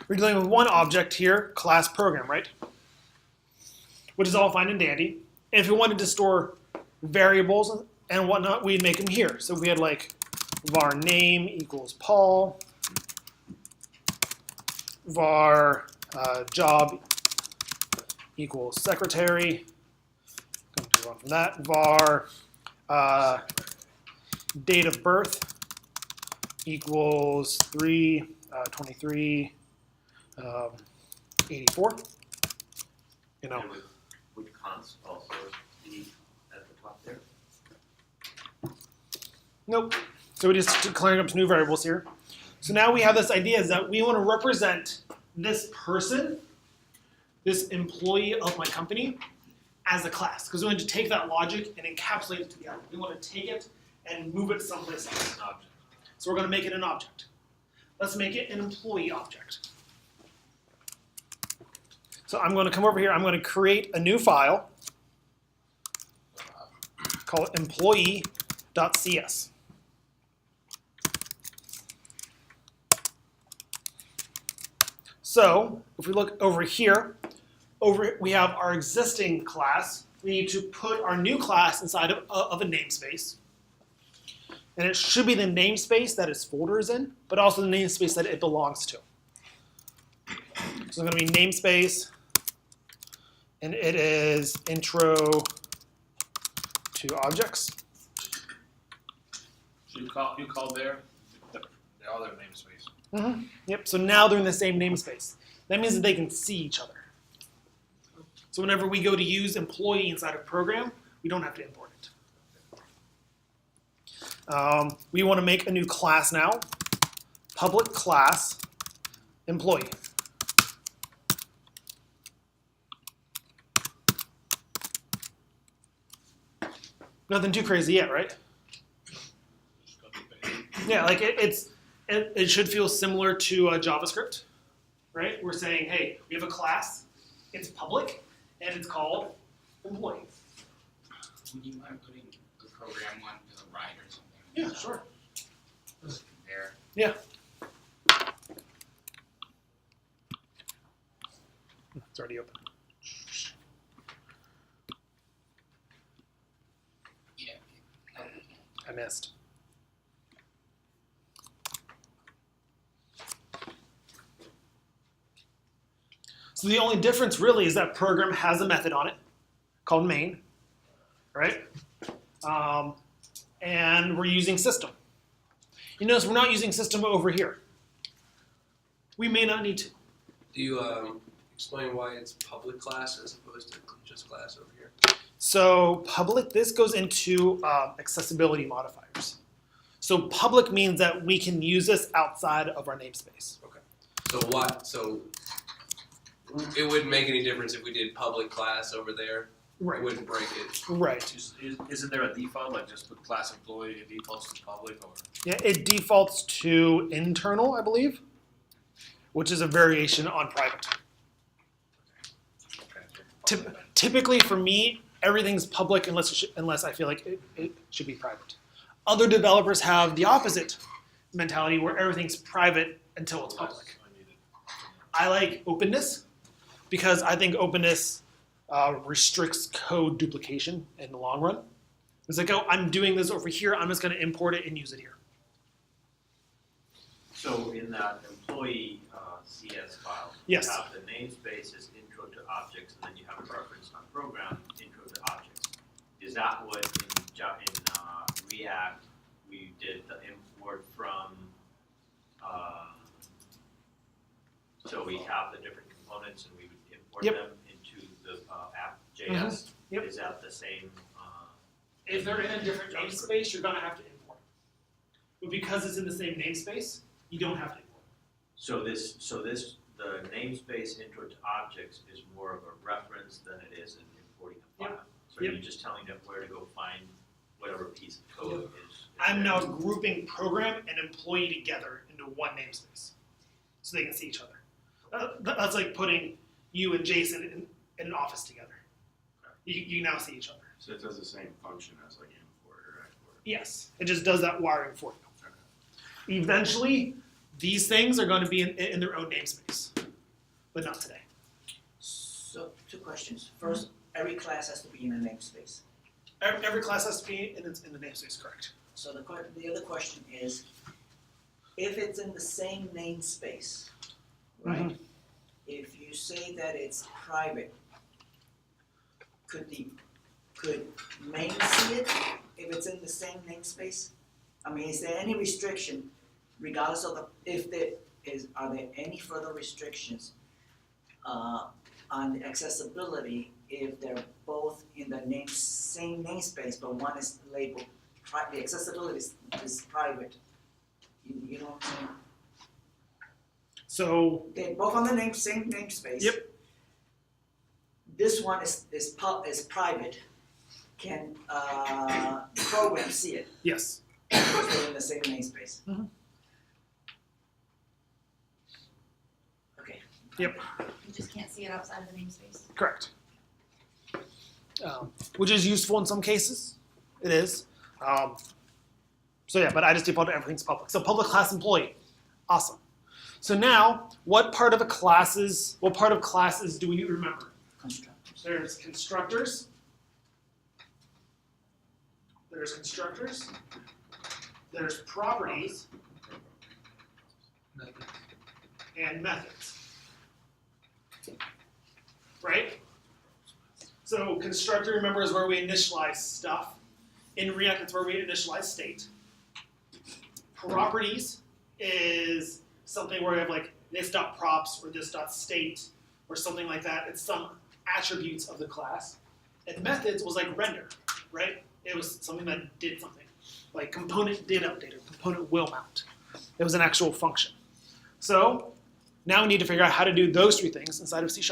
We're dealing with one object here, class program, right? Which is all fine and dandy. And if we wanted to store variables and whatnot, we'd make them here. So we had like var name equals Paul, var job equals secretary. Going to move on from that. Var date of birth equals 3/23/84. You know. Would const also be at the top there? Nope. So we just declaring up new variables here. So now we have this idea is that we want to represent this person, this employee of my company, as a class. Because we want to take that logic and encapsulate it together. We want to take it and move it someplace else. Object. So we're going to make it an object. Let's make it an employee object. So I'm going to come over here. I'm going to create a new file. Call it employee.cs. So if we look over here, we have our existing class. We need to put our new class inside of a namespace. And it should be the namespace that its folder is in, but also the namespace that it belongs to. So it's going to be namespace, and it is intro to objects. So you call there the other namespace. Mm-hmm. Yep, so now they're in the same namespace. That means that they can see each other. So whenever we go to use employee inside of program, we don't have to import it. We want to make a new class now. Public class employee. Nothing too crazy yet, right? Yeah, like it should feel similar to JavaScript, right? We're saying, hey, we have a class, it's public, and it's called employee. Would you mind putting the program one to the right or something? Yeah, sure. There. Yeah. It's already open. Yeah. I missed. So the only difference really is that program has a method on it called main, right? And we're using system. You notice we're not using system over here. We may not need to. Do you explain why it's public class as opposed to just class over here? So public, this goes into accessibility modifiers. So public means that we can use this outside of our namespace. Okay. So it wouldn't make any difference if we did public class over there. Right. It wouldn't break it. Right. Isn't there a default, like just put class employee, it defaults to public, or? Yeah, it defaults to internal, I believe, which is a variation on private. Typically for me, everything's public unless I feel like it should be private. Other developers have the opposite mentality where everything's private until it's public. I like openness because I think openness restricts code duplication in the long run. It's like, oh, I'm doing this over here, I'm just going to import it and use it here. So in that employee CS file, Yes. you have the namespace is intro to objects, and then you have a reference on program intro to objects. Is that what in React we did the import from? So we have the different components, and we would import Yep. them into the app.js. Mhm. Yep. Is that the same? If they're in a different namespace, you're going to have to import. But because it's in the same namespace, you don't have to import. So the namespace intro to objects is more of a reference than it is in importing a file. Yep. So you're just telling them where to go find whatever piece of code is. I'm now grouping program and employee together into one namespace so they can see each other. That's like putting you and Jason in an office together. You now see each other. So it does the same function as like import or export. Yes, it just does that wiring for you. Eventually, these things are going to be in their own namespace. but not today. So, two questions. First, every class has to be in a namespace. Every class has to be in the namespace, correct? So the other question is, if it's in the same namespace, right? If you say that it's private, could main see it if it's in the same namespace? I mean, is there any restriction, regardless of are there any further restrictions on the accessibility if they're both in the same namespace, but one is labeled the accessibility is private? You know what I'm saying? So, They're both on the same namespace. Yep. This one is private. Can the program see it yes. because they're in the same namespace? Okay. You just can't see it outside of the namespace. Correct. Which is useful in some cases. It is. So yeah, but I just default to everything's public. So public class employee. Awesome. So now, what part of classes do we remember? Constructors. There's constructors. There's constructors. There's properties. And methods. Right? So constructor, remember, is where we initialize stuff. In React, it's where we initialize state. Properties is something where we have like this.props or this.state or something like that. It's some attributes of the class. And methods was like render, right? It was something that did something. Like component did update or component will mount. It was an actual function. So now we need to figure out how to do those three things inside of C#.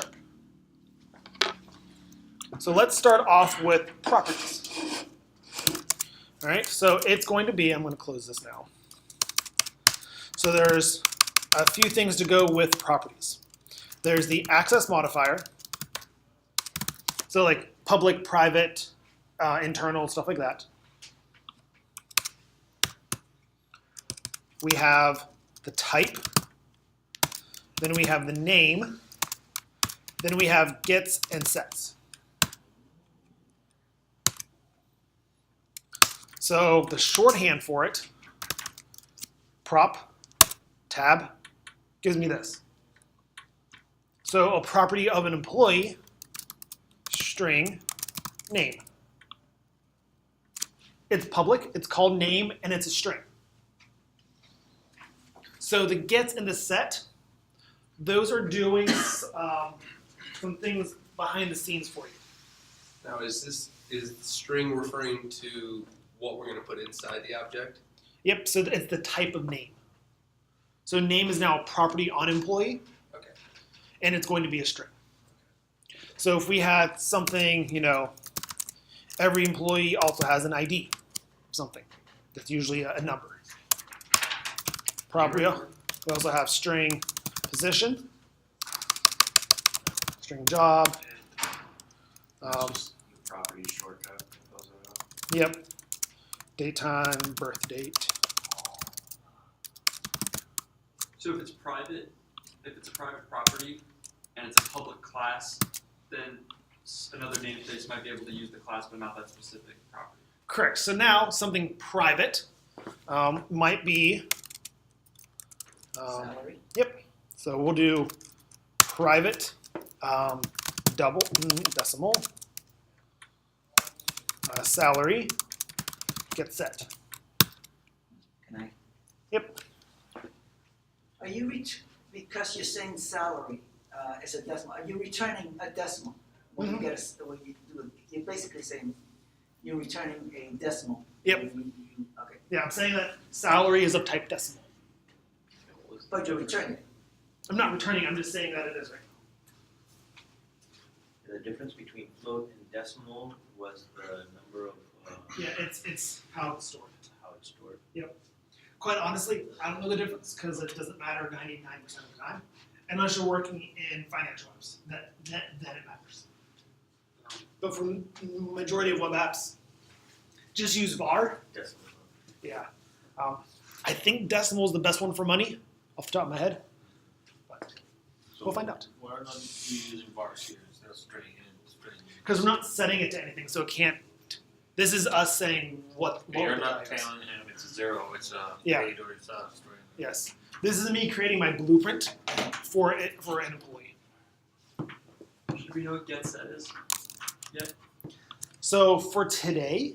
So let's start off with properties. All right, so it's going to be, I'm going to close this now. So there's a few things to go with properties. There's the access modifier. So like public, private, internal, stuff like that. We have the type. Then we have the name. Then we have gets and sets. So the shorthand for it, prop, tab, gives me this. So a property of an employee, string, name. It's public, it's called name, and it's a string. So the gets and the set, those are doing some things behind the scenes for you. Now, is string referring to what we're going to put inside the object? Yep, so it's the type of name. So name is now a property on employee. Okay. And it's going to be a string. So if we had something, every employee also has an ID, something. That's usually a number. Property, we also have string position, string job. Just the property shortcut fills it out. Yep. Date time, birth date. So if it's a private property and it's a public class, then another namespace might be able to use the class, but not that specific property. Correct. So now something private might be. Salary. Yep. So we'll do private decimal salary get set. Can I? Yep. Are you because you're saying salary is a decimal? Are you returning a decimal when you get when you do it? You're basically saying you're returning a decimal. Yep. Okay. Yeah, I'm saying that salary is of type decimal. But you're returning it. I'm not returning. I'm just saying that it is right The difference between float and decimal was the number of now. Yeah, it's how it's stored. how it's stored. Quite honestly, I don't know the difference because it doesn't matter 99% of the time, unless you're working in financial apps. Then it matters. But for majority of web apps, just use var. Decimal. Yeah. I think decimal is the best one for money, off the top of my head. But So find out. Why are not you using bars here instead of straight in, straight in? Because we're not setting it to anything, so it can't. This is us saying what You're the not value is. telling him it's a 0, it's a Yeah. 8 or it's a straight. Yes. This is me creating my blueprint for an employee. Should we know what get set is? So for today,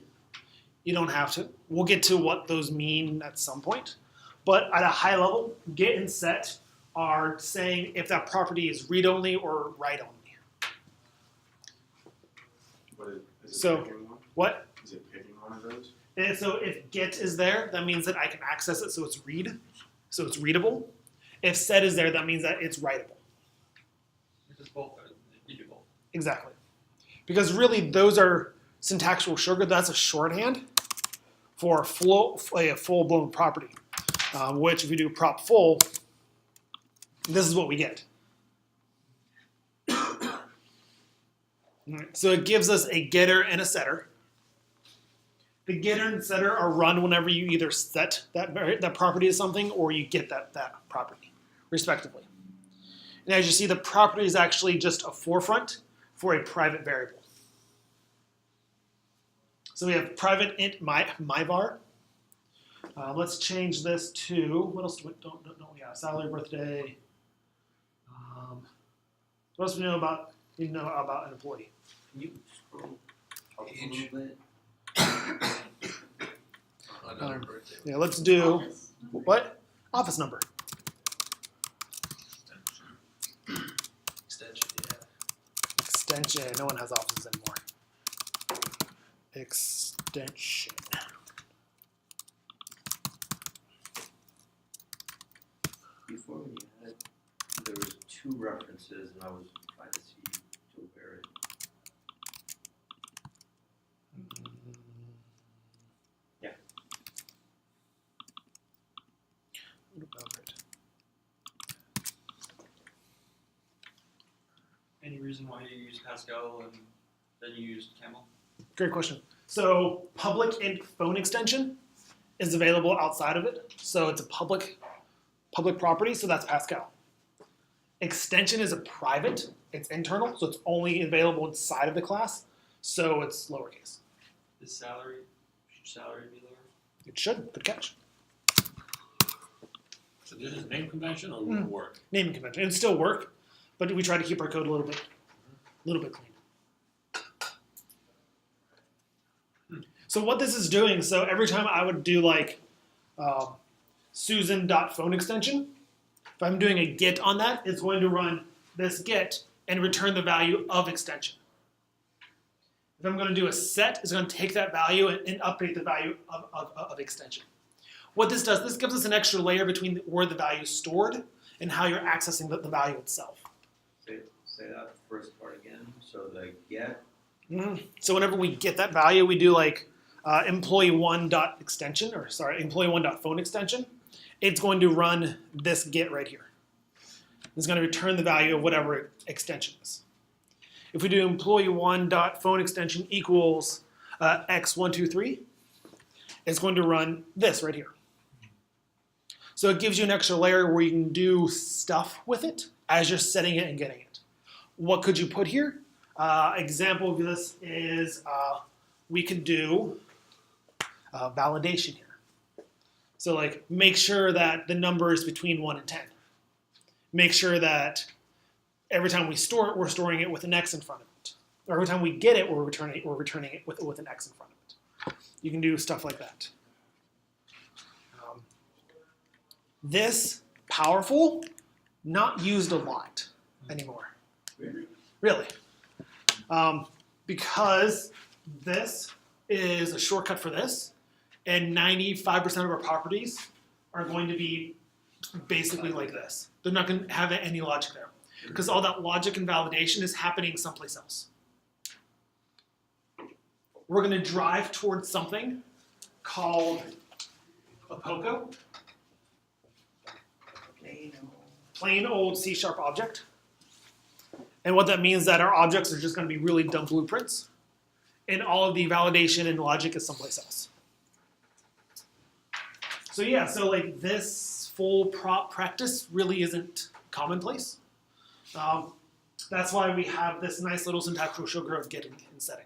you don't have to. We'll get to what those mean at some point. But at a high level, get and set are saying if that property is read only or write only. What is So- picking one? What? Is it picking one of those? And so if get is there, that means that I can access it so it's readable. If set is there, that means that it's writable. Because both are, you do both. Exactly. Because really those are syntactical sugar, that's a shorthand for a full-blown property. Which if you do prop full, this is what we get. Alright, so it gives us a getter and a setter. The getter and setter are run whenever you either set that property to something or you get that property, respectively. And as you see, the property is actually just a forefront for a private variable. So we have private int myvar. Let's change this to, what else don't we have? Salary, birthday. What else do we know about an employee? Can you scroll up a Age. little bit? Another birthday. Yeah, let's do, Office. what? Office number. Extension, yeah. Extension, no one has offices anymore. Extension. Before we had, there was 2 references and I was trying to see to where it. Yeah. What about it? Any reason why you use Pascal and then you used Camel? Great question. So public int phone extension is available outside of it. So it's a public property, so that's Pascal. Extension is a private, it's internal, so it's only available inside of the class, so it's lowercase. Is salary, should salary be lower? It should, good catch. So this is name convention or will work? Naming convention, it'd still work, but we try to keep our code a little bit clean. So what this is doing, so every time I would do like Susan.phone extension, if I'm doing a get on that, it's going to run this get and return the value of extension. If I'm going to do a set, it's going to take that value and update the value of extension. What this does, this gives us an extra layer between where the value is stored and how you're accessing the value itself. Say that first part again, so the get, So whenever we get that value, we do like employee1.extension, or sorry, employee1.phone extension. It's going to run this get right here. It's going to return the value of whatever extension is. If we do employee1.phone extension equals x123, it's going to run this right here. So it gives you an extra layer where you can do stuff with it as you're setting it and getting it. What could you put here? Example of this is we could do validation here. So like make sure that the number is between 1 and 10. Make sure that every time we store it, we're storing it with an X in front of it. Or every time we get it, we're returning it with an X in front of it. You can do stuff like that. This powerful, not used a lot anymore. Really. Because this is a shortcut for this, and 95% of our properties are going to be basically like this. They're not going to have any logic there. Because all that logic and validation is happening someplace else. We're going to drive towards something called a POCO, plain old C# object. And what that means is that our objects are just going to be really dumb blueprints, and all of the validation and logic is someplace else. So yeah, so like this full prop practice really isn't commonplace. That's why we have this nice little syntactical showcase of get in setting.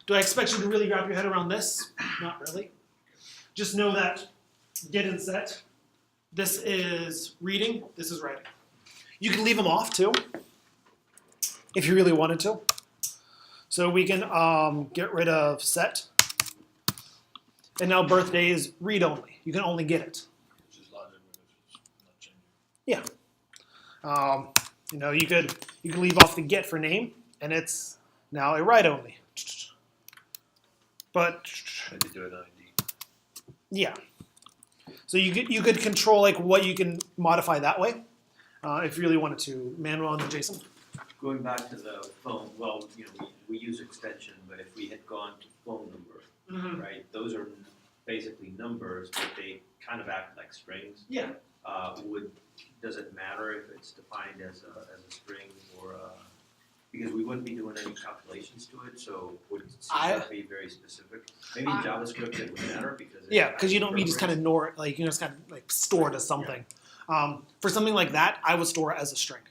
Do I expect you to really wrap your head around this? Not really. Just know that get in set, this is reading, this is writing. You can leave them off too, if you really wanted to. So we can get rid of set. And now birthday is read only. You can only get it. Which is logic, but it's not changing. You know, you could leave off the get for name, and it's now a write only. But I did do an ID. yeah, so you could control like what you can modify that way, if you really wanted to. Manuel and then Jason. Going back to the phone, well, you know, we use extension, but if we had gone to phone number, right, those are basically numbers, but they kind of act like strings. Yeah. Does it matter if it's defined as a string or because we wouldn't be doing any calculations to it, so would it be very specific? Maybe in JavaScript it would matter because Because you just kind of ignore it, like you just kind of like store it as something. For something like that, I would store it as a string.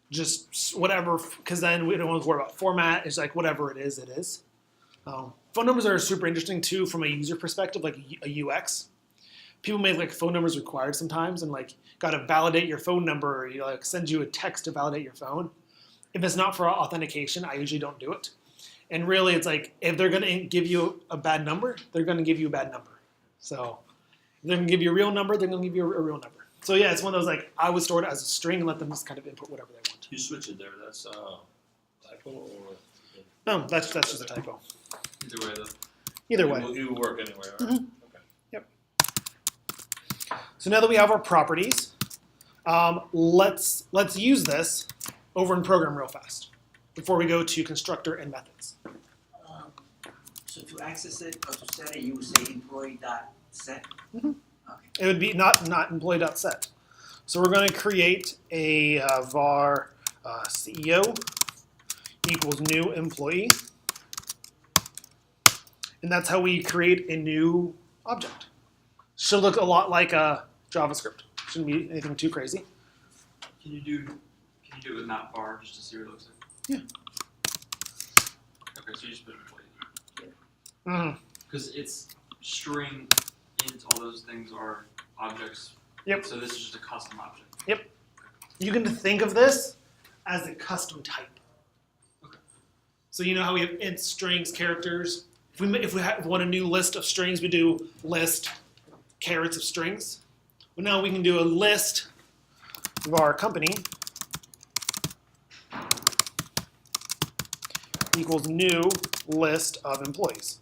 Just whatever, because then we don't want to worry about format. It's like whatever it is, it is. Phone numbers are super interesting too from a user perspective, like a UX. People make like phone numbers required sometimes, and like got to validate your phone number. Or, you know, like send you a text to validate your phone. If it's not for authentication, I usually don't do it. And really, it's like if they're going to give you a bad number, they're going to give you a bad number. So if they're going to give you a real number, they're going to give you a real number. So yeah, it's one of those like I would store it as a string and let them just kind of input whatever they want. You switch it there, that's typo or? No, that's just a typo. Either way though. Either way. It will work anyway, right? Okay. So now that we have our properties, let's use this over in program real fast before we go to constructor and methods. So to access it or to set it, you would say employee.set? It would be not employee.set. So we're going to create a var CEO equals new employee. And that's how we create a new object. Should look a lot like JavaScript. Shouldn't be anything too crazy. Can you do it with not bar just to see what it looks like? Yeah. Okay, so you just put employee. Mm-hmm. Because it's string, int, all those things are objects. Yep. So this is just a custom object. You can think of this as a custom type. Okay. So you know how we have int, strings, characters. If we want a new list of strings, we do list carrots of strings. Well, now we can do a list of our company equals new list of employees.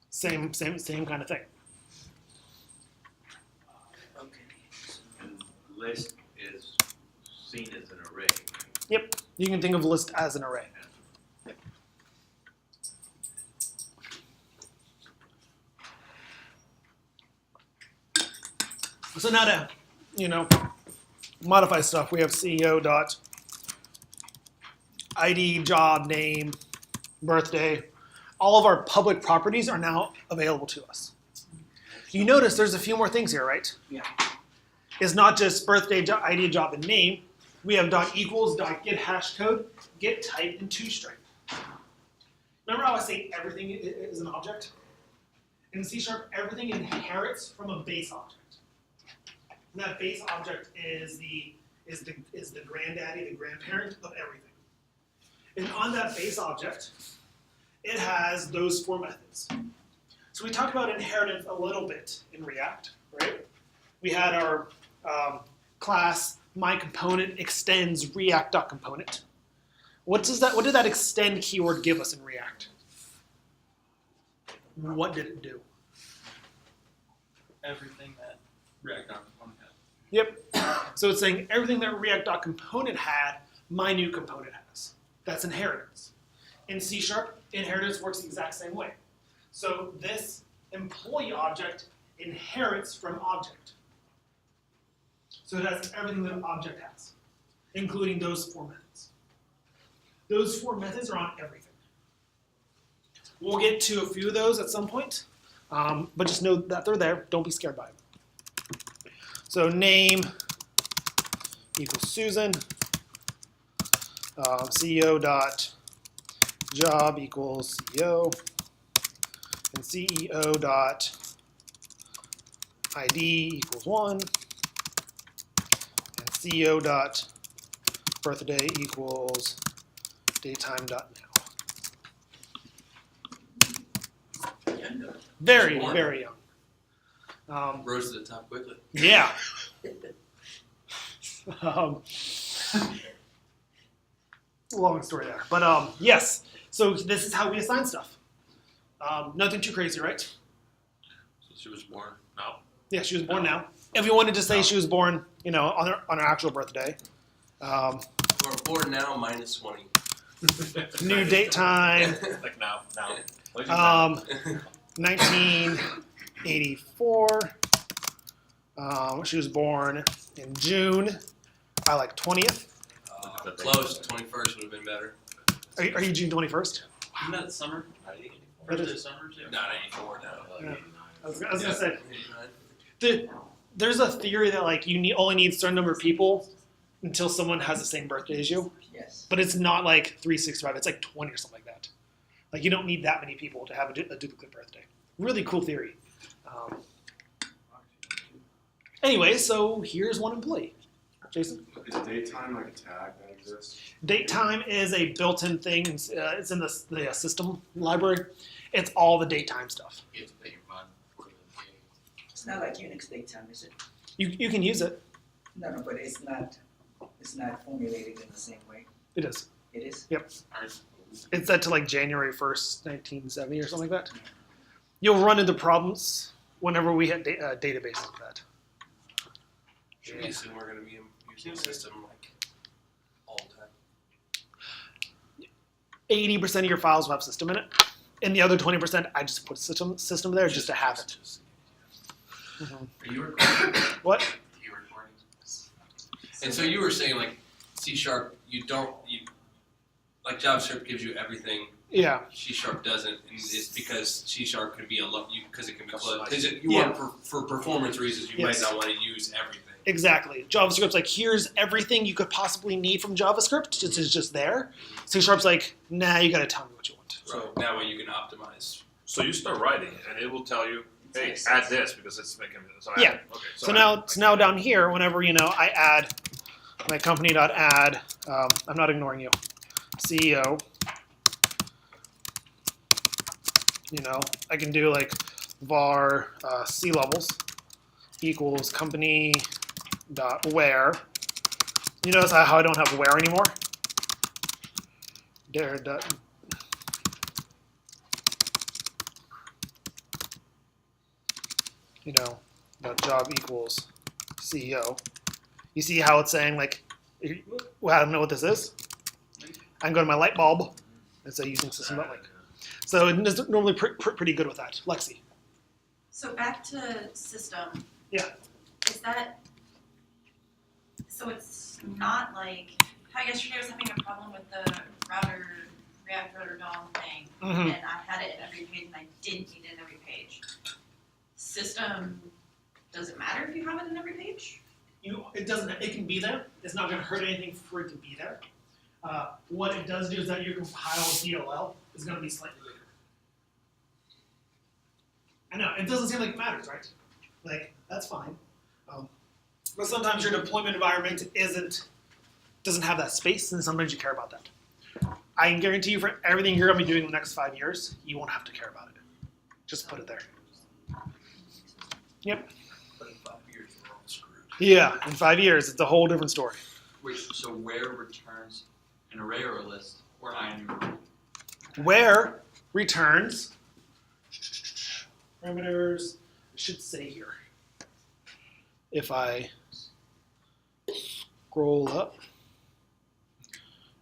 Same kind of thing. Okay. And list is seen as an array. Yep. You can think of list as an array. Yep. So now to, modify stuff, we have CEO dot ID, job, name, birthday. All of our public properties are now available to us. You notice there's a few more things here, right? Yeah. It's not just birthday, ID, job, and name. We have dot equals, dot get hash code, get type, and toString. Remember how I say everything is an object? In C#, everything inherits from a base object. And that base object is the granddaddy, the grandparent of everything. And on that base object, it has those four methods. So we talked about inheritance a little bit in React, right? We had our class myComponent extends React.component. What did that extend keyword give us in React? What did it do? Everything that React.component had. Yep. So it's saying everything that React.component had, my new component has. That's inheritance. In C#, inheritance works the exact same way. So this employee object inherits from object. So it has everything that an object has, including those four methods. Those four methods are on everything. We'll get to a few of those at some point, but just know that they're there. Don't be scared by them. So name equals Susan. CEO dot job equals CEO, and CEO dot ID equals 1, and CEO dot birthday equals datetime dot now. Very, Born. very young. Rose to the top quickly. Yeah. Long story there, but yes. So this is how we assign stuff. Nothing too crazy, right? So she was born now. Yeah, she was born now. If you wanted to say she was born, you know, on her actual birthday, Or born now minus 20. new date time, Like now. Like now. 1984. She was born in June, by like 20th. Close. 21st would have been better. Are you June 21st? Isn't that summer? That Birthday is- summer too? Not 84 now. Yeah. I was gonna say. 89. There's a theory that like you only need a certain number of people until someone has the same birthday as you, Yes. but it's not like 365. It's like 20 or something like that. Like you don't need that many people to have a duplicate birthday. Really cool theory. Anyway, so here's one employee. Jason? Is datetime like a tag that exists? Date time is a built-in thing. It's in the system library. It's all the date time stuff. You have to pay your month for the day. It's not like Unix date time, is it? You can use it. No, but it's not formulated in the same way. It is. It is? Ours, It's set to like January 1st, 1970 or something like that. You'll run into problems whenever we hit databases like that. Should we assume we're going to be using the system like all the time? 80% of your files will have system in it. And the other 20%, I just put system there just to have it. are you recording? What? Are you recording? And so you were saying like C#, you like JavaScript gives you everything. Yeah. C# doesn't, and it's because C# can be because it can be closed. Customized. Because you Yeah. want for performance reasons, you Yes. might not want to use everything. Exactly. JavaScript's like, here's everything you could possibly need from JavaScript. It's just there. C#'s like, nah, you gotta tell me what you want. So that way you can optimize. So you start writing, and it will tell you, hey, add this because it's making it. So Yeah. add it. Okay. So now down here, whenever I add my company.add, I'm not ignoring you, CEO. I can do like var C levels equals company dot where. You notice how I don't have where anymore? There dot. Dot job equals CEO. You see how it's saying like, well, I don't know what this is. I can go to my light bulb and say using system.link. So it's normally pretty good with that. Lexi. So back to system. Yeah. Is that, so it's not like, how yesterday I was having a problem with the React router DOM thing, Mm-hmm. and I had it in every page and I didn't need it in every page. System, does it matter if you have it in every page? It doesn't. It can be there. It's not going to hurt anything for it to be there. What it does do is that your compile DLL is going to be slightly bigger. I know it doesn't seem like it matters, right? Like that's fine. But sometimes your deployment environment doesn't have that space, and sometimes you care about that. I can guarantee you, for everything you're going to be doing in the next 5 years, you won't have to care about it. Just put it there. Yep. But in 5 years, we're all screwed. Yeah. In 5 years, it's a whole different story. Wait, so where returns an array or a list or INU? Where returns parameters, it should say here. If I scroll up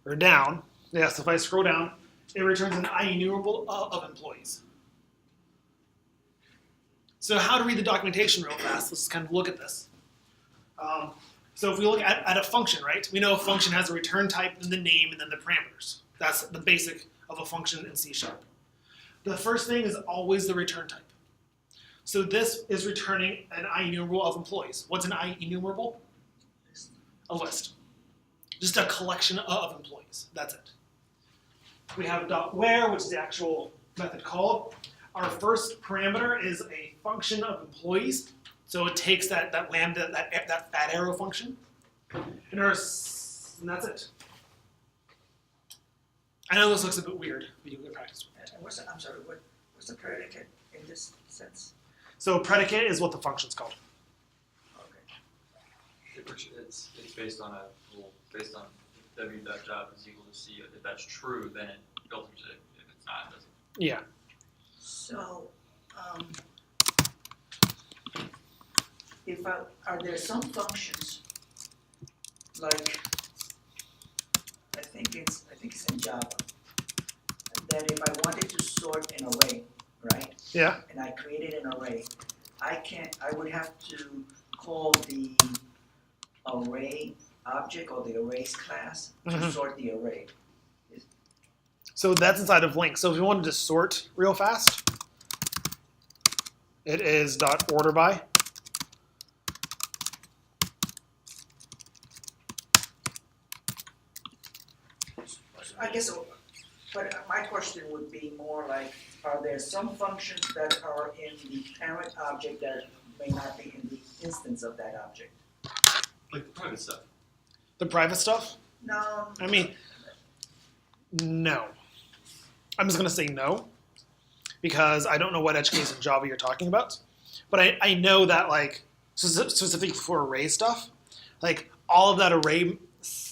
or down, yes, if I scroll down, it returns an IEnumerable of employees. So how to read the documentation real fast, let's kind of look at this. So if we look at a function, right, we know a function has a return type, then the name, and then the parameters. That's the basic of a function in C#. The first thing is always the return type. So this is returning an IEnumerable of employees. What's an IEnumerable? A list. Just a collection of employees. That's it. We have .where, which is the actual method called. Our first parameter is a function of employees. So it takes that lambda, that arrow function. And that's it. I know this looks a bit weird, but you can practice with it. And what's the predicate in this sense? So predicate is what the function's called. Okay. Which it's based on a rule, based on if w.job is equal to C. If that's true, then it filters it. If it's not, it doesn't. Yeah. So, are there some functions, like, I think it's in Java, that if I wanted to sort an array, right? Yeah. And I created an array, I would have to call the array object or the arrays class to Mhm. sort the array. So that's inside of link. So if you wanted to sort real fast, it is .order by. I guess, but my question would be more like, are there some functions that are in the parent object that may not be in the instance of that object? Like the private stuff. The private stuff? No. I mean, no. I'm just going to say no, because I don't know what edge case in Java you're talking about. But I know that, like, specifically for array stuff, like, all of that array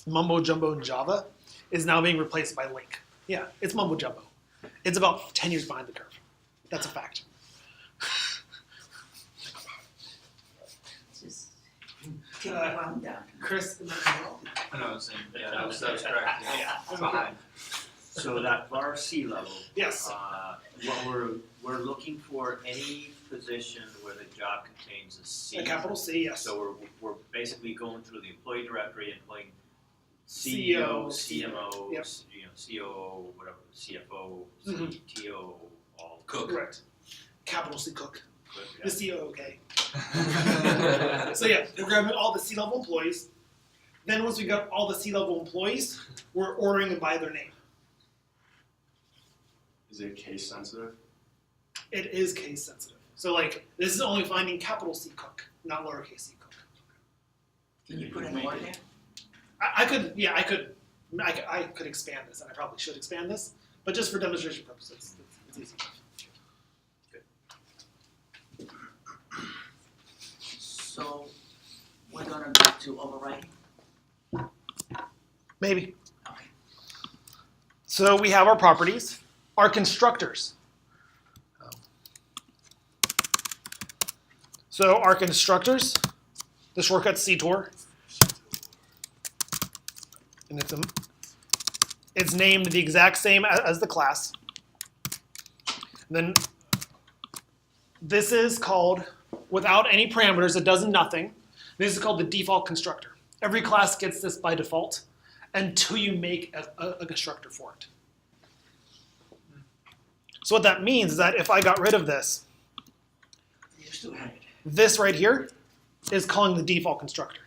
mumbo jumbo in Java is now being replaced by link. Yeah, it's mumbo jumbo. It's about 10 years behind the curve. That's a fact. Just keep my mom down. Chris, I know, I was saying, yeah, that was correct. Yeah. Fine. So that var C level, yes. what we're looking for any position where the job contains a C. A capital C, yes. So we're basically going through the employee directory and putting CEO, CEO, CMO, yep. COO, whatever, CFO, Mhm. CTO, all Cook. Correct. Capital C cook. good. The CEO, okay. So yeah, we're grabbing all the C-level employees. Then once we got all the C-level employees, we're ordering them by their name. Is it case sensitive? It is case sensitive. So like, this is only finding capital C cook, not lowercase c cook. Can you put an or there? I could expand this, and I probably should expand this, but just for demonstration purposes, it's easy. So, we're gonna go to override? Maybe. Okay. So we have our properties, our constructors. So our constructors, the shortcut CTOR, and it's named the exact same as the class. Then this is called, without any parameters, it does nothing. This is called the default constructor. Every class gets this by default until you make a constructor for it. So what that means is that if I got rid of this, You still have it. this right here is calling the default constructor.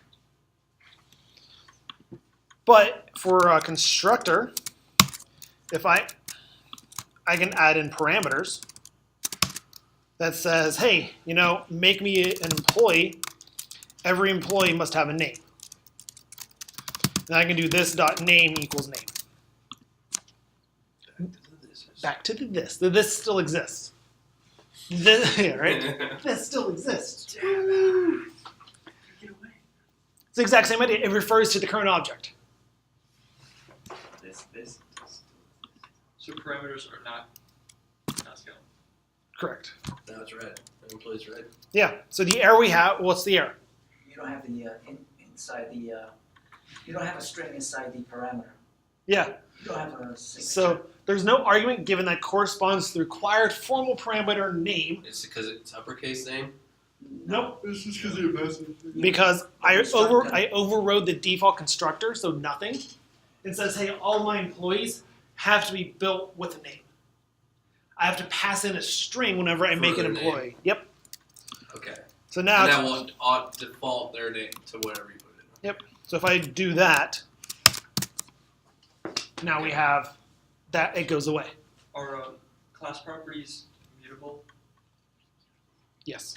But for a constructor, if I can add in parameters that says, hey, you know, make me an employee. Every employee must have a name. And I can do this dot name equals name. Back to the this. The this still exists. This, yeah, right? This still exists. Get away. It's the exact same idea. It refers to the current object. This. So parameters are not scalable. Correct. Now it's red. The employee's red. Yeah. So the error we have, what's the error? You don't have the, inside the, you don't have a string inside the parameter. Yeah. You don't have a signature. So there's no argument given that corresponds to the required formal parameter name. It's because it's uppercase name. Nope. This is because you're messing. Because I Constructor. overrode the default constructor, so nothing. It says, hey, all my employees have to be built with a name. I have to pass in a string whenever I make For an their employee. Yep. Okay. So now, And that will default their name to whatever you put in. so if I do that, now we have that, it goes away. Are class properties mutable? Yes.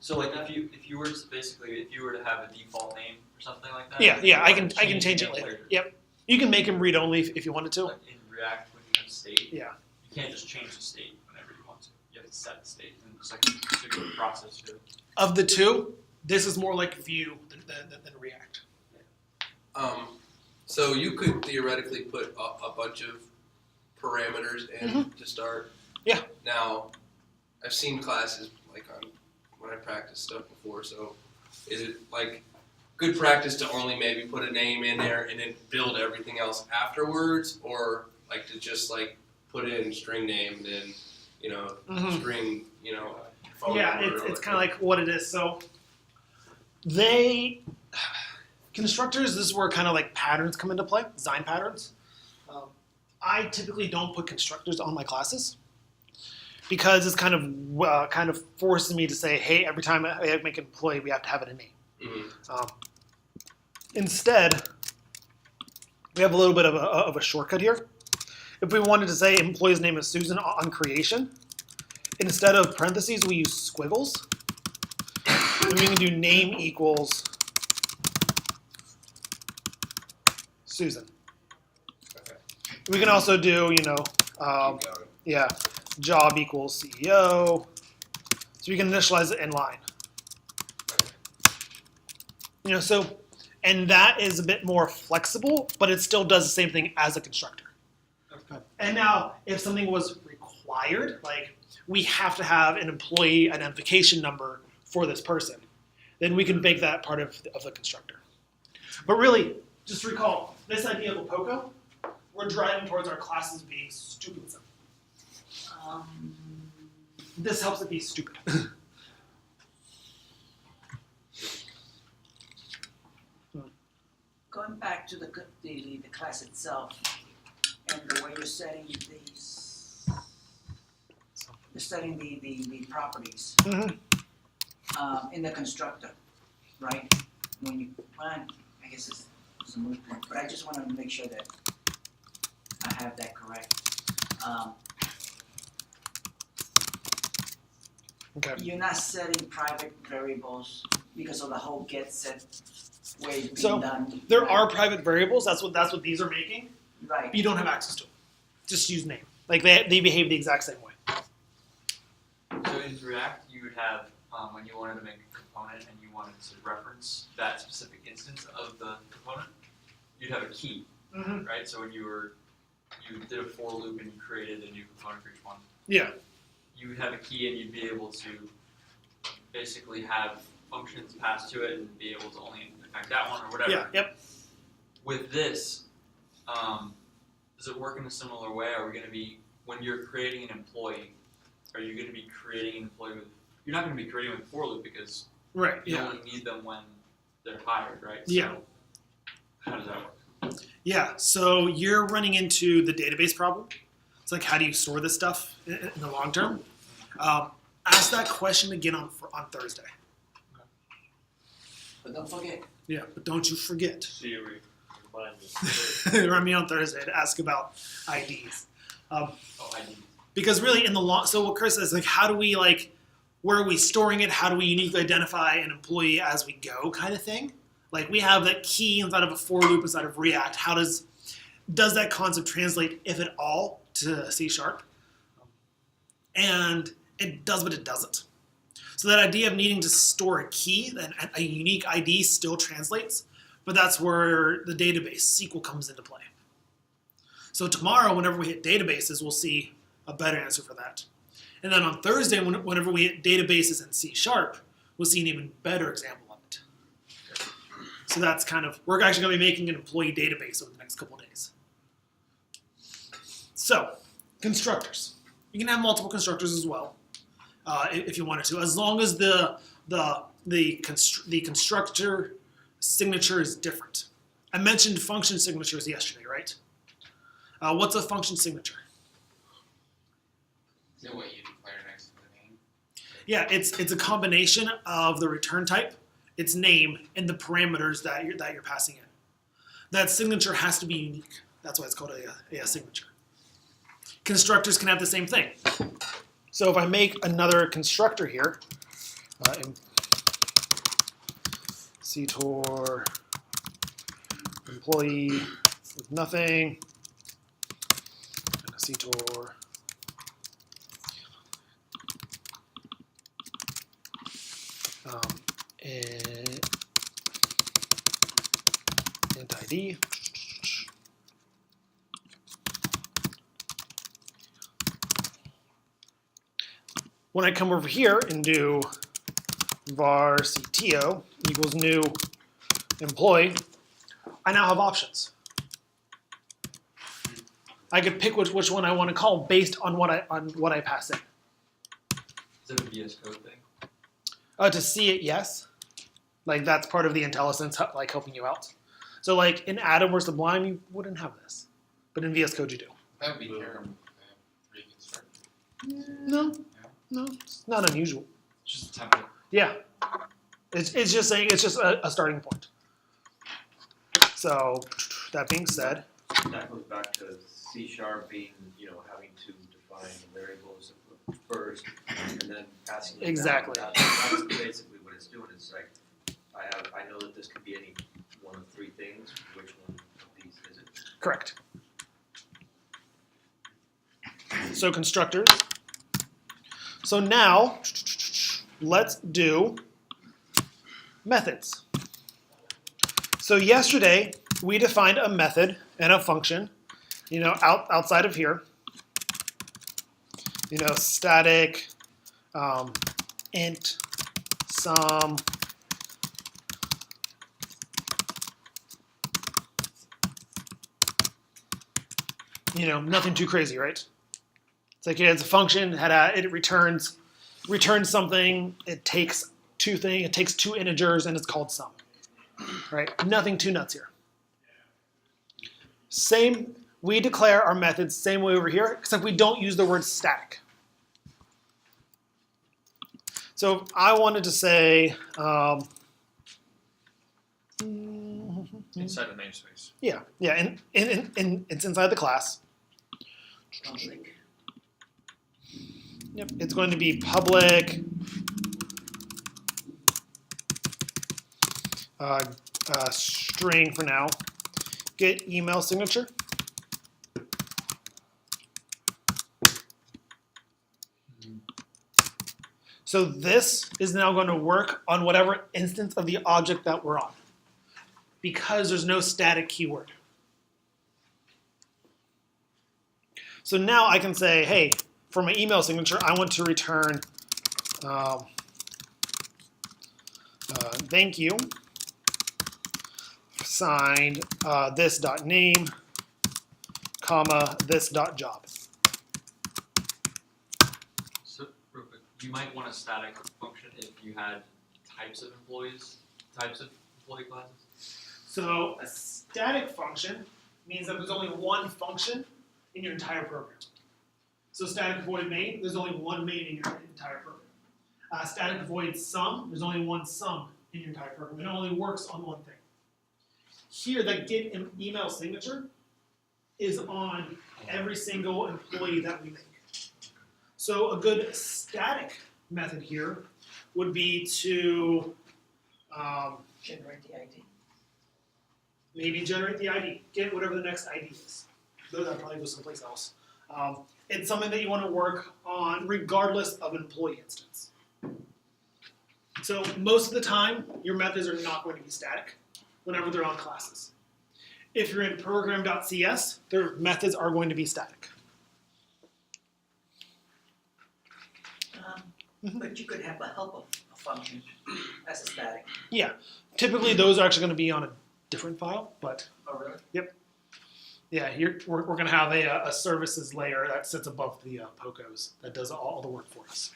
So like if you were to basically if you were to have a default name or something like that. Yeah, I you can wanna change the it name later. Yep. You can make them read only if you wanted to. Like in React when you have state. Yeah. You can't just change the state whenever you want to. You have to set the state and it's like a particular process to it. Of the two, this is more like Vue than React. So you could theoretically put a bunch of parameters in to start. Yeah. Now, I've seen classes like when I practice stuff before. So, is it like good practice to only maybe put a name in there and then build everything else afterwards, or like to just like put in string name and then string phone Yeah, number? it's kind of like what it is. So constructors, this is where kind of like patterns come into play, design patterns. I typically don't put constructors on my classes because it's kind of forcing me to say, hey, every time I make an employee, we have to have it a name. Mhm. Instead, we have a little bit of a shortcut here. If we wanted to say employee's name is Susan on creation, instead of parentheses, we use squiggles. And we can do name equals Susan. Okay. We can also do, Keep going. job equals CEO. So we can initialize it in line. And that is a bit more flexible, but it still does the same thing as a constructor. Okay. And now, if something was required, like we have to have an employee identification number for this person, then we can make that part of the constructor. But really, just recall, this idea of a POCO, we're driving towards our classes being stupid simple. This helps it be stupid. Going back to the class itself and the way you're setting you're setting the properties in the constructor, right? When you I guess it's a moot point, but I just want to make sure that I have that correct. Okay. You're not setting private variables because of the whole get set way it's being So, done. There right? are private variables. That's what these are making. Right. But you don't have access to them. Just use name. Like they behave the exact same way. So in React, you would have when you wanted to make a component and you wanted to reference that specific instance of the component, you'd have a key, right? So when you did a for loop and you created a new component for each one, Yeah. you would have a key and you'd be able to basically have functions passed to it and be able to only affect that one or whatever. Yeah. Yep. With this, does it work in a similar way? Are we going to be, when you're creating an employee, are you going to be creating an employee with, you're not going to be creating with for loop because Right. you Yeah. only need them when they're hired, right? Yeah. So how does that work? Yeah. So you're running into the database problem. It's like, how do you store this stuff in the long term? Ask that question again on Thursday. But don't forget. Yeah, but don't you forget. Siri, remind me. Remind me on Thursday to ask about IDs. Oh, I need. Because really in the long, so what Chris says, like, how do we where are we storing it? How do we uniquely identify an employee as we go kind of thing? Like we have that key inside of a for loop inside of React. How does that concept translate, if at all, to C#? And it does, but it doesn't. So that idea of needing to store a key, a unique ID still translates, but that's where the database, SQL, comes into play. So tomorrow, whenever we hit databases, we'll see a better answer for that. And then on Thursday, whenever we hit databases in C#, we'll see an even better example of it. So that's we're actually going to be making an employee database over the next couple of days. So, constructors. You can have multiple constructors as well, if you wanted to, as long as the constructor signature is different. I mentioned function signatures yesterday, right? What's a function signature? Is that what you declare next to the name? Yeah, it's a combination of the return type, its name, and the parameters that you're passing in. That signature has to be unique. That's why it's called a signature. Constructors can have the same thing. So if I make another constructor here, CTOR employee with nothing, and a CTOR int ID. When I come over here and do var CTO equals new employee, I now have options. I could pick which one I want to call based on what I pass in. Is it a VS Code thing? To see it, yes. Like that's part of the IntelliSense, like helping you out. So like in Atom or Sublime, you wouldn't have this, but in VS Code you do. That would be terrible to reconstruct. No, it's not unusual. It's just a template. Yeah, it's just saying it's just a starting point. So that being said, That goes back to C# being, having to define the variables first and then passing them down. Exactly. That's basically what it's doing. It's like, I know that this could be any one of three things. Which one of these is it? correct. So constructors. So now let's do methods. So yesterday we defined a method and a function, outside of here. Static int sum nothing too crazy, right? It's like it's a function, it returns something, it takes two integers, and it's called sum. Right? Nothing too nuts here. Same, we declare our methods same way over here, except we don't use the word static. So if I wanted to say, Inside the namespace. yeah, and it's inside the class. Public. Yep, it's going to be public string for now. Get email signature. So this is now going to work on whatever instance of the object that we're on, because there's no static keyword. So now I can say, hey, for my email signature, I want to return thank you, signed this.name, comma, this.job. So, real quick, you might want a static function if you had types of employee classes. So a static function means that there's only one function in your entire program. So static void main, there's only one main in your entire program. Static void sum, there's only one sum in your entire program. It only works on one thing. Here, the get email signature is on every single employee that we make. So a good static method here would be to Generate the ID. maybe generate the ID, get whatever the next ID is. Though that probably goes someplace else. It's something that you want to work on regardless of an employee instance. So most of the time, your methods are not going to be static whenever they're on classes. If you're in program.cs, their methods are going to be static. But you could have a helper function as a static. Yeah, typically those are actually going to be on a different file, but Oh, really? yeah, we're going to have a services layer that sits above the POCOs that does all the work for us.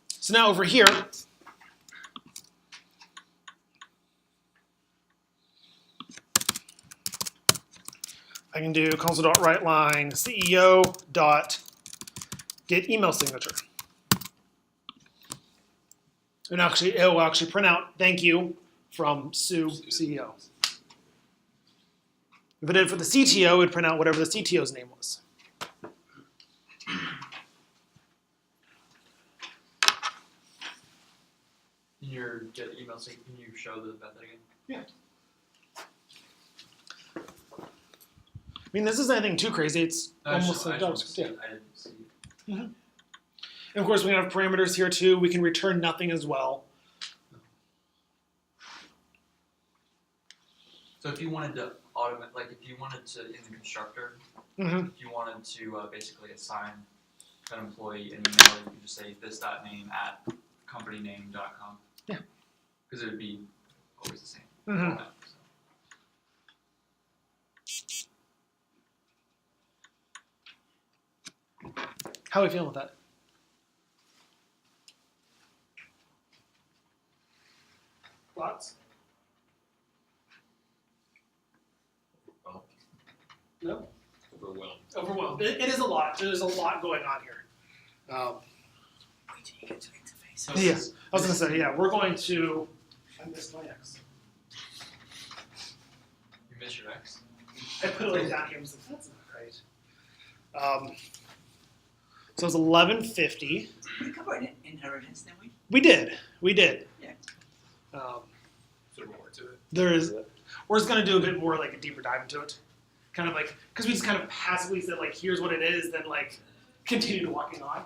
So now over here, I can do console.writeLine CEO dot get email signature. And actually, it will actually print out thank you from Sue, CEO. If it did for the CTO, it would print out whatever the CTO's name was. In your get email sync, can you show the method again? I mean, this isn't anything too crazy. It's almost like JavaScript. Yeah. I didn't see. And of course, we have parameters here too. We can return nothing as well. So if you wanted to automate, like if you wanted to, in the constructor, Mm-hmm. if you wanted to basically assign an employee an email, you could just say this.name at companyname.com. Yeah. Because it would be always the same. Mm-hmm. format, so. How are we feeling with that? Thoughts? Oh. No? Overwhelmed. Overwhelmed. It is a lot. There's a lot going on here. Wait till you get to interface. So Yeah. this- I was going to say, yeah, we're going to. I missed my X. You miss your X. I put it like down here. I was like, that's not right. So it's 11:50. We covered inheritance, didn't we? We did. Yeah. Is there more to it? There is. We're just gonna do a bit more like a deeper dive into it, kind of like because we just kind of passively said like here's what it is, then like continue to walking on.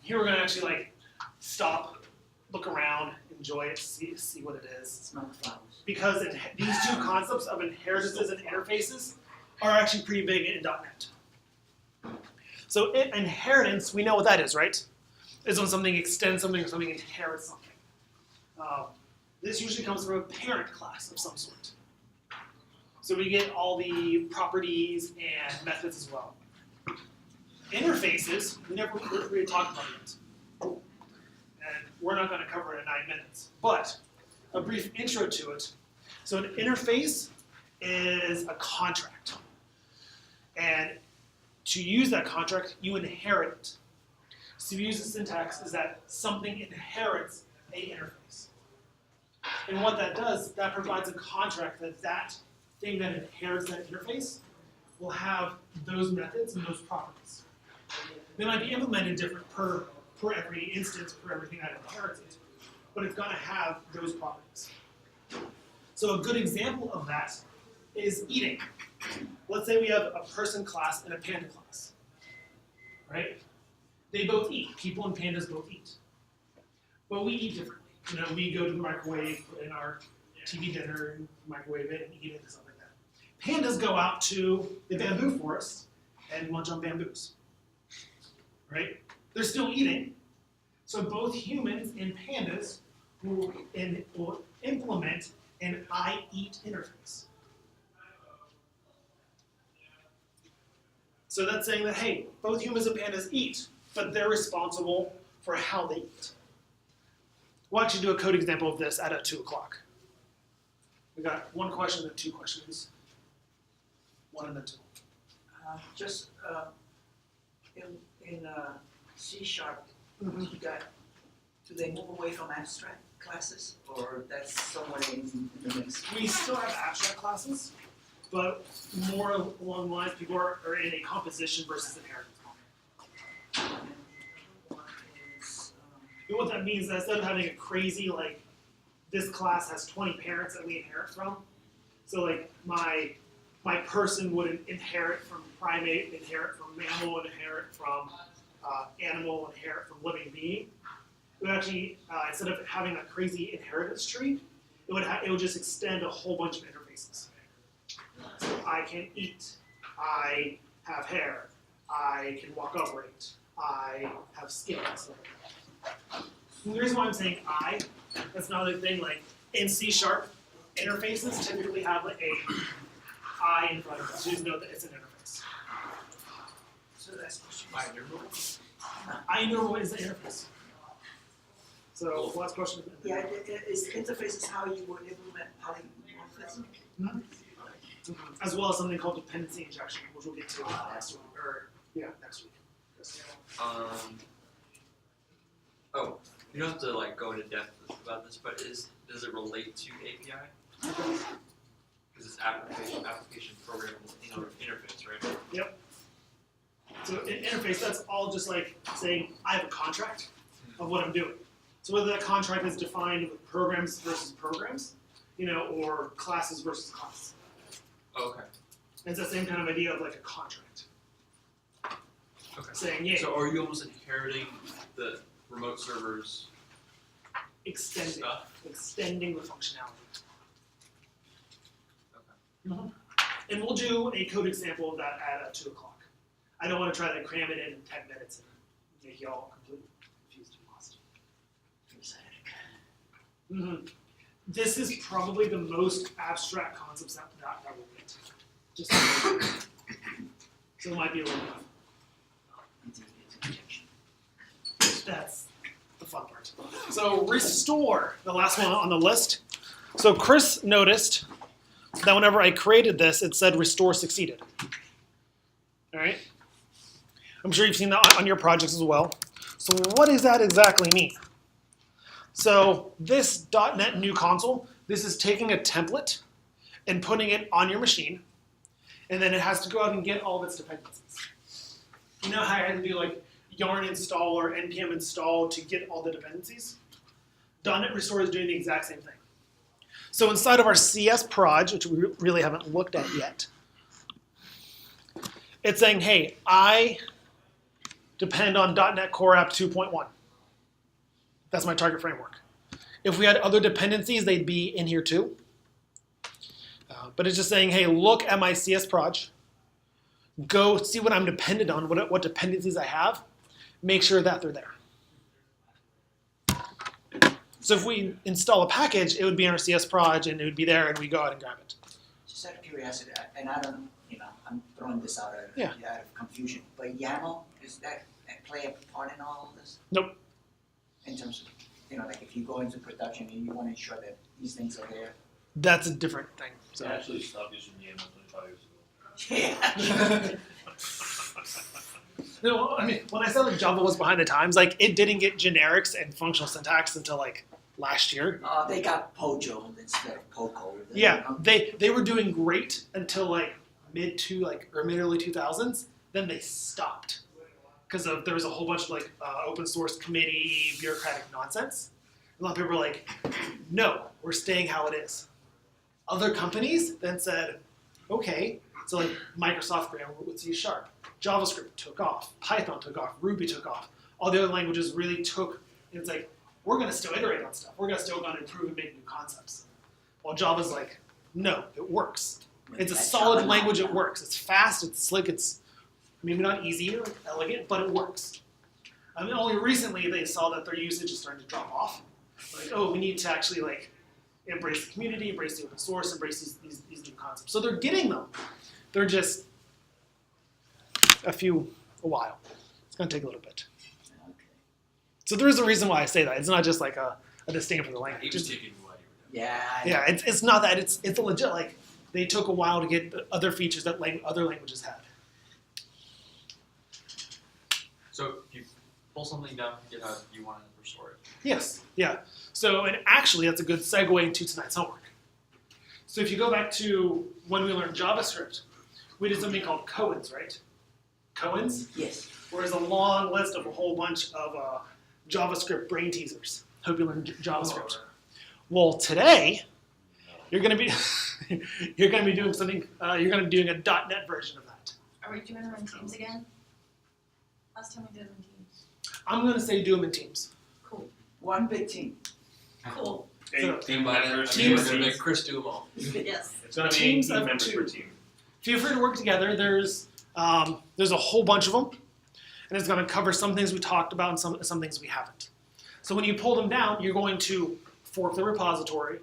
Here we're gonna actually like stop, look around, enjoy it, see what it is. Smell the flowers. Because these two concepts of inheritances and interfaces are actually pretty big in .NET. So inheritance, we know what that is, right? Is when something extends something or something inherits something. This usually comes from a parent class of some sort. So we get all the properties and methods as well. Interfaces, we never really talked about yet. And we're not going to cover it in 9 minutes. But a brief intro to it. So an interface is a contract. And to use that contract, you inherit it. So we use the syntax is that something inherits a interface. And what that does, that provides a contract that that thing that inherits that interface will have those methods and those properties. They might be implemented different per every instance, per everything that inherits it, but it's going to have those properties. So a good example of that is eating. Let's say we have a person class and a panda class, right? They both eat. People and pandas both eat. But we eat differently. You know, we go to the microwave, put in our TV dinner, and microwave it, and eat it and stuff like that. Pandas go out to the bamboo forest and munch on bamboos, right? They're still eating. So both humans and pandas will implement an I eat interface. So that's saying that, hey, both humans and pandas eat, but they're responsible for how they eat. We'll actually do a code example of this at 2 o'clock. We got 1 question and 2 questions. 1 and then 2. Just in C#, you got, do they move away from abstract classes, or that's somewhere in the mix? We still have abstract classes, but more along the lines people are in a composition versus inheritance. And what that means is that instead of having a crazy, like, this class has 20 parents that we inherit from, so like my person would inherit from primate, inherit from mammal, inherit from animal, inherit from living being. It would actually, instead of having that crazy inheritance tree, it would just extend a whole bunch of interfaces. So I can eat, I have hair, I can walk upright, I have skills. And the reason why I'm saying I, that's another thing, like in C# interfaces typically have like a I in front of it, so you just know that it's an interface. So that's INormal is the interface. So last question. yeah, is interface is how you would implement polymorphism? as well as something called dependency injection, which we'll get to next week. Next week. Oh, you don't have to like go into depth about this, but does it relate to API? Because it's application programmable interface, right? So in interface, that's all just like saying I have a contract of what I'm doing. So whether that contract is defined with programs versus programs, or classes versus class. Okay. It's the same kind of idea of like a contract. Okay. Saying, yeah, So are you almost inheriting the remote servers extending stuff? the functionality. Okay. And we'll do a code example of that at 2 o'clock. I don't want to try to cram it in 10 minutes and make you all completely confused and lost. This is probably the most abstract concepts that we'll get. Just so it might be a little tough. That's the fun part. So restore, the last one on the list. So Chris noticed that whenever I created this, it said restore succeeded. All right? I'm sure you've seen that on your projects as well. So what does that exactly mean? So this .NET new console, this is taking a template and putting it on your machine, and then it has to go out and get all of its dependencies. You know how I had to do like yarn install or npm install to get all the dependencies? .NET Restore is doing the exact same thing. So inside of our CS proj, which we really haven't looked at yet, it's saying, hey, I depend on .NET Core App 2.1. That's my target framework. If we had other dependencies, they'd be in here too. But it's just saying, hey, look at my CS proj. Go see what I'm dependent on, what dependencies I have. Make sure that they're there. So if we install a package, it would be in our CS proj, and it would be there, and we go out and grab it. Just out of curiosity, and I don't, I'm throwing this out of, Yeah. out of confusion, but YAML, does that play a part in all of this? Nope. In terms of, like if you go into production and you want to ensure that these things are there. That's a different thing. So. I actually stopped using YAML 25 years ago. Yeah. No, I mean, when I said like Java was behind the times, like it didn't get generics and functional syntax until like last year. They got Pojo instead of Poco. Yeah, they were doing great until like mid early 2000s. Then they stopped because there was a whole bunch of like open source committee bureaucratic nonsense. A lot of people were like, no, we're staying how it is. Other companies then said, okay, so like Microsoft ran with C#, JavaScript took off, Python took off, Ruby took off. All the other languages really took, and it's like, we're going to still iterate on stuff. We're going to still go and improve and make new concepts. While Java's like, no, it works. It's a solid language, it works. It's fast, it's slick, it's maybe not easy or elegant, but it works. I mean, only recently they saw that their usage is starting to drop off. Like, oh, we need to actually like embrace the community, embrace the open source, embrace these new concepts. So they're getting them. They're just a while. It's going to take a little bit. Okay. So there is a reason why I say that. It's not just like a disdain for the He language. was taking you while you were Yeah. Yeah, it's not that. It's a legit, like, they took a while to get the other features that other languages had. So if you pull something down from GitHub, you want to restore it. Yes, yeah. So, and actually, that's a good segue into tonight's homework. So if you go back to when we learned JavaScript, we did something called koans, right? Koans? Yes. Where there's a long list of a whole bunch of JavaScript brain teasers. Hope you learned JavaScript. Well, today, you're going to be doing something. You're going to be doing a .NET version of that. Are we doing them in teams again? Last time we did them in teams. I'm going to say do them in teams. Cool. One big team. Cool. So, Team by members, team. teams. Make Chris do them all. Yes. It's going to be Teams 18 of members 2. per team. Feel free to work together. There's a whole bunch of them, and it's going to cover some things we talked about and some things we haven't. So when you pull them down, you're going to fork the repository,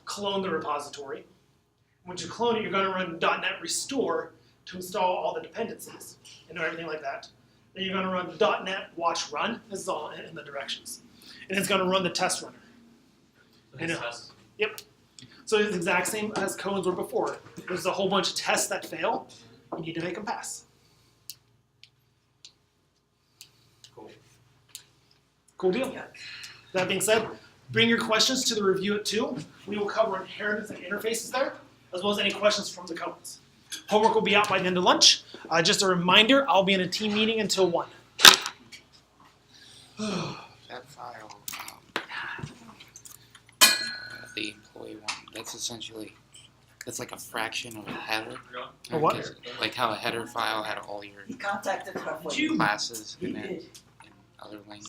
clone the repository. Once you clone it, you're going to run .NET Restore to install all the dependencies and everything like that. Then you're going to run .NET Watch Run. This is all in the directions. And it's going to run the test runner. So I his know. test. Yep. So it's the exact same as cones were before. There's a whole bunch of tests that fail. You need to make them pass. Cool. Cool deal. Yeah. That being said, bring your questions to the review at 2. We will cover inheritance and interfaces there, as well as any questions from the cones. Homework will be out by the end of lunch. Just a reminder, I'll be in a team meeting until 1. That file, the employee one, that's essentially, that's like a fraction of a header. A what? 'Cause like how a header file had all your He contacted her for you. classes He and then did. in other languages.